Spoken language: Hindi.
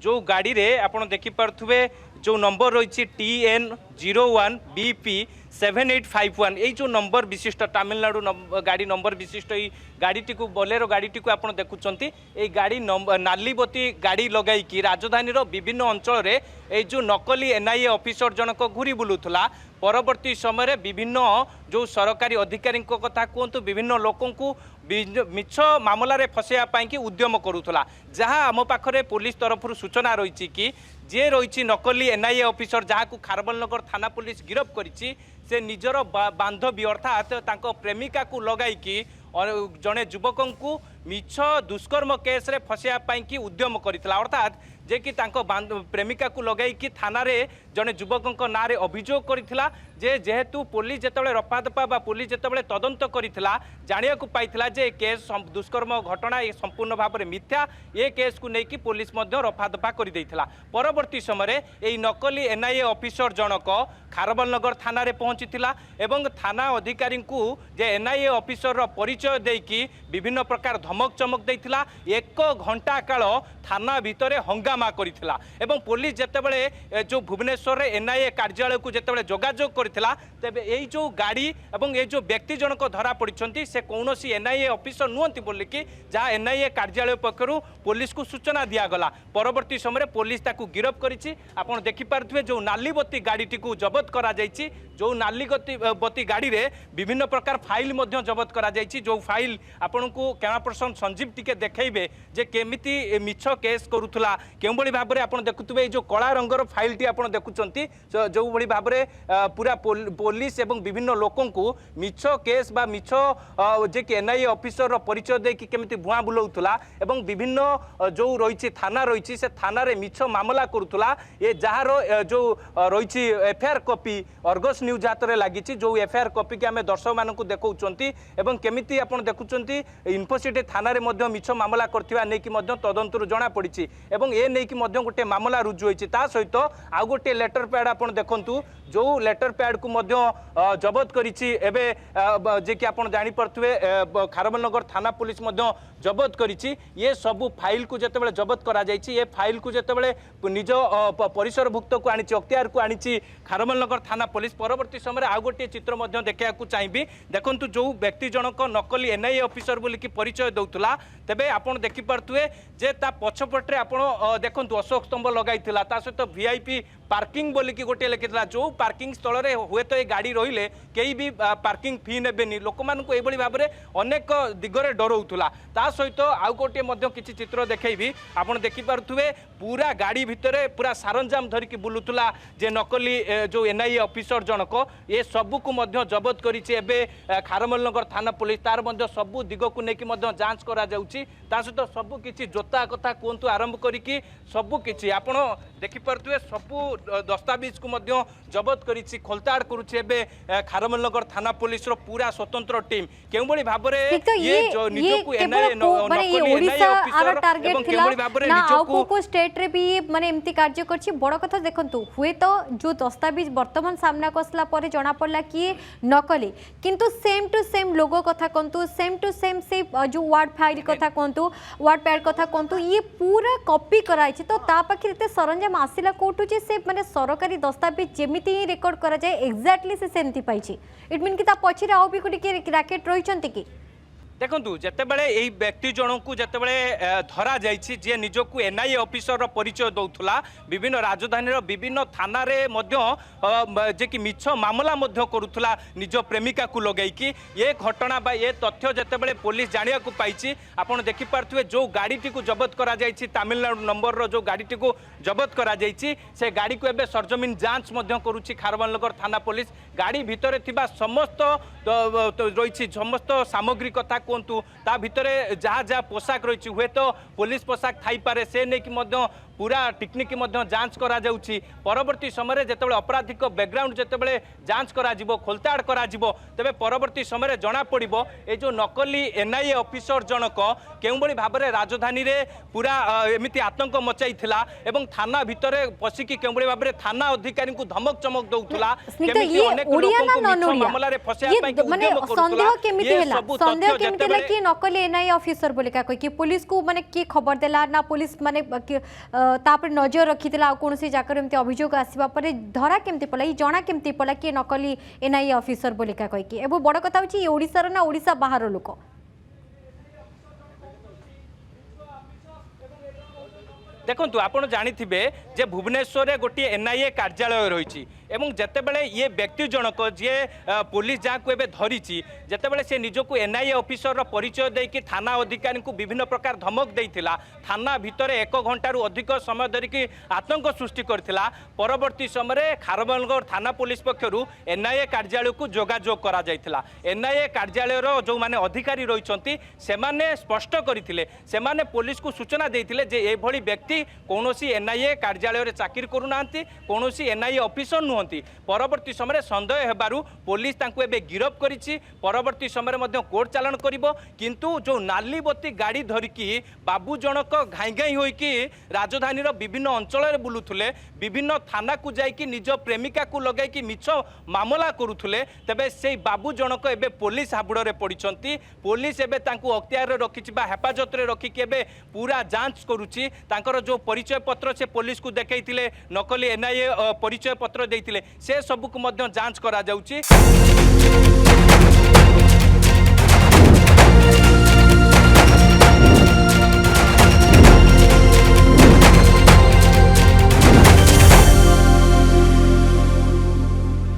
जो गाड़ी रे आपण देखि पार्थुबे जो नंबर रही TN01BP 7851 ये जो नंबर विशिष्ट तमिलनाडु गाड़ी नंबर विशिष्ट ये गाड़ी टी बोलेरो गाड़ी टी आप देखुंत ये गाड़ी नालीबती गाड़ी लगे राजधानी विभिन्न अंचल रे ये जो नकली NIA ऑफिसर जनक घूरी बुलूला परवर्ती समय विभिन्न जो सरकारी अधिकारी कथा कहतु विभिन्न लोक मिछ मामलें फसैवाई उद्यम करूला जहाँ आम पाखे पुलिस तरफ सूचना रही कि जे रही नकली NIA ऑफिसर जहाँ खारबलनगर थाना पुलिस गिरफ्त करिछि से निजर बांधवी अर्थात प्रेमिका को लगाई जड़े युवक को मिछ दुष्कर्म केस रे फसैवाई उद्यम करता अर्थात जे कि प्रेमिका को लगाई थाना रे जड़े युवक ना रे अभियोग करथिला जे जेहेतु पुलिस जितेबाला रफादफा बा पुलिस जितेबाला तदंत करथिला जानिया को पाइथिला जे केस दुष्कर्म घटना ये संपूर्ण भाव में मिथ्या ये केस को लेकिन पुलिस रफादफा कर देइथिला परवर्ती समय ये नकली NIA ऑफिसर जनक खारबलनगर थाना रे पहुंचीथिला एवं थाना अधिकारी को जे NIA ऑफिसर परिचय देकी विभिन्न प्रकार धमक चमक देइथिला 1 घंटा काल थाना भितर हंगामा करिथिला एवं पुलिस जेतेबेले जो भुवनेश्वर रे NIA कार्यालय को जेतेबेले जोगाजोग करथिला तेबे एई जो गाड़ी एवं ए जो व्यक्ति जनक धरा पड़िछंती से कौनसी NIA ऑफिसर नुहंती बोली कि जहाँ NIA कार्यालय पक्षरु पुलिस को सूचना दिया गला परवर्ती समय पुलिस ताकू गिरफ्त करिछि आपण देखि पारथुवे जो नालीबती गाड़ी को जबत करा जायछि जो नालीबती गाड़ी रे विभिन्न प्रकार फाइल मध्य जबत करा जायछि जो फाइल आपण को कैमरा पर्सन संजीव टिके देखैबे जे केमिति मिछ केस करूथला केउ बळी भाव रे आपण देखुथुबे जो कला रंगर फाइल टी आपण देखुचंती जो बळी भाव रे पूरा पुलिस एवं विभिन्न लोकों को मिछ केस बा मिछ जे कि NIA ऑफिसर परिचय दे कि केमिति भुआ बुलाउथला एवं विभिन्न जो रही थाना रही से थाना रे मिछ मामला करूथला ये जहार जो रही FIR कॉपी अर्गस न्यूज हाथ में लगी जो FIR कॉपी के आम दर्शक मानक देखौचंती एवं केमिति आपण देखुचंती इन्फोसिटी थाना रे मध्य मिछ मामला करथिबा नै कि मध्य तदंतरु जणा पड़िछि एवं ए नै कि मध्य गोटे मामला रुजु होइछि ता सहित आउ गोटे लेटर पैड आपण देखंतु जो लेटर पैड को मध्य जबत करिछि एबे जे कि आपण जानि परथुवे खारबलनगर थाना पुलिस मध्य जबत करिछि ये सबु फाइल को जेतेबेले जबत करा जाइछि ये फाइल को जेतेबेले निज परिसरभुक्त को आनिछि अख्तियार को आनिछि खारबलनगर थाना पुलिस परवर्ती समय आउ गोटे चित्र मध्य देखा चाहिए देखंतु जो व्यक्ति जनक नकली NIA ऑफिसर बोली कि परिचय दउतला तेबे आपण देखि परथुवे जे ता पछपटरे आपण देखंतु अशोक स्तंभ लगाइथिला ता सहित VIP पार्किंग बोली कि गोटे लिखिला जो पार्किंग स्थल रे हुए तो ये गाड़ी रहिले कई भी पार्किंग फी नेबेनी लोक मानक एभली भाव में अनेक दिगरे डरौथला ता सहित आउ गोटे मध्य किछि चित्र देखैबी आपण देखि पारुथुवे पूरा गाड़ी भितरे पूरा सारंजाम धरिकी बुलुथला जे नकली जो NIA ऑफिसर जनक ये सबू को मध्य जबत करिछि एबे खारबलनगर थाना पुलिस तार मध्य सबू दिग को लेकिन मध्य जांच करा जाउछि ता सहित सबू किछि जोता कथा कोंतु आरंभ करिकी सबू किछि आपण देखि पारुथुवे सबू दस्तावेज को मध्य जबत करिछि खोलताड़ करूछि एबे खारबलनगर थाना पुलिस रो पूरा स्वतंत्र टीम केउ बळी भाबरे ये जो निजको NIA नकली NIA ऑफिसर एवं केउ बळी भाबरे निजको को स्टेट रे भी माने एम्ति कार्य करछि बड़ कथा देखंतु हुए तो जो दस्तावेज वर्तमान सामना कसला परे जणा पड़ला कि नकली किंतु सेम टू सेम लोगो कथा कंतु सेम टू सेम से जो वार्ड फाइल कथा कंतु वार्ड पैड कथा कंतु ये पूरा कॉपी कराइछि तो ता पाखि एते सरंजाम आसिला कोठु जे से माने सरकारी दस्तावेज जेमिति ही रेकॉर्ड करा जाए एक्जाक्टली से सेमती पाइछि इट मीन कि ता पछिरे आउ भी कोटी के रैकेट रहिचंती कि देखु जितेबाला यही व्यक्ति जनक को जितेबाला धरा जाइछि जे निजको NIA ऑफिसर परिचय दौथला विभिन्न राजधानी विभिन्न थाना रे मध्य जे कि मिछ मामला मध्य करूथला निज प्रेमिका को लगैकी ये घटना बा ये तथ्य जितेबाला पुलिस जानिया को पाइछि आपण देखि पारथुवे जो गाड़ी को जबत करा जाइछि तमिलनाडु नंबर रो जो गाड़ी को जबत करा जाइछि से गाड़ी को एबे सरजमीन जांच मध्य करूछि खारबलनगर थाना पुलिस गाड़ी भितरे थिबा समस्त रही समस्त सामग्री कथा कहतु ता भितरे जहाँ जहाँ पोशाक रही हुए तो पुलिस पोशाक थाई पारे से नहीं कि पूरा टेक्निक जांच करा जाउछि परवर्ती समय जेतेबेले अपराधिक बैकग्राउंड जेतेबेले जांच करा जिवो खोलताड़ करा जिवो तबे परवर्ती समय जना पड़िबो ए जो नकली NIA ऑफिसर जनक केउ बळी भाव में राजधानी रे पूरा एमिति आतंक मचाइथिला एवं थाना भितरे पसिकी केउ बळी भाव में थाना अधिकारी को धमक चमक दउथला केमिति अनेक लोक को मामला रे फसिया पई उद्यम संदेह केमिति होला कि नकली NIA ऑफिसर बोली का कोई कि पुलिस को माने की खबर देला ना पुलिस माने तापर नजर रखी कौन जगह एमती अभियोग आसवा पर धरा केमती पड़ा ये जना केमती पड़ा किए नकली एनआईए ऑफिसर बोलिका कहीकि एवं बड़ कथा हूँ ओडिशार ना ओडिशा बाहर लोक देखु आप जाथे जे भुवनेश्वर गोटे एनआईए कार्यालय रही एवं जितेबले ये व्यक्ति जनक जी पुलिस जहाँ को धरी जितेबले से निजक एनआईए ऑफिसर परिचय देकी थाना अधिकारी को विभिन्न प्रकार धमक देता थाना भितर 1 घंटारू अधिक समय धरिकी आतंक सृष्टि करथिला परवर्ती समय खारबलगढ़ थाना पुलिस पक्षरु एनआईए कार्यालय को जोगाजोग करा जायथिला एनआईए कार्यालय जो माने अधिकारी रही सेमाने स्पष्ट करथिले सेमाने पुलिस को सूचना देथिले जे एभली व्यक्ति कौनसी एनआईए कार्यालय रे चाकरी करूना कौनसी एनआईए ऑफिसर नुहंती परवर्ती समय संदेह हेबारु पुलिस तांको एबे गिरफ करिछि परवर्ती समय मध्य कोर्ट चालान करिवो किंतु जो नाली बत्ती गाड़ी धरिकी बाबू जनक घाई घाई होइकी राजधानी विभिन्न अंचल रे बुलुथुले विभिन्न थाना को जाइकी निज प्रेमिका को लगाइकी मिछ मामला करुथुले तबे से बाबू जनक एबे पुलिस हाबुड़ रे पड़िछंती पुलिस एबे तांको अख्तियार रे रखिछि बा हेफाजत रे रखिकी एबे पूरा जांच करुछि तांकर जो परिचय पत्र से पुलिस को देखैतिले नकली एनआईए परिचय पत्र देइतिले से सबको मध्य जांच करा जाउछि।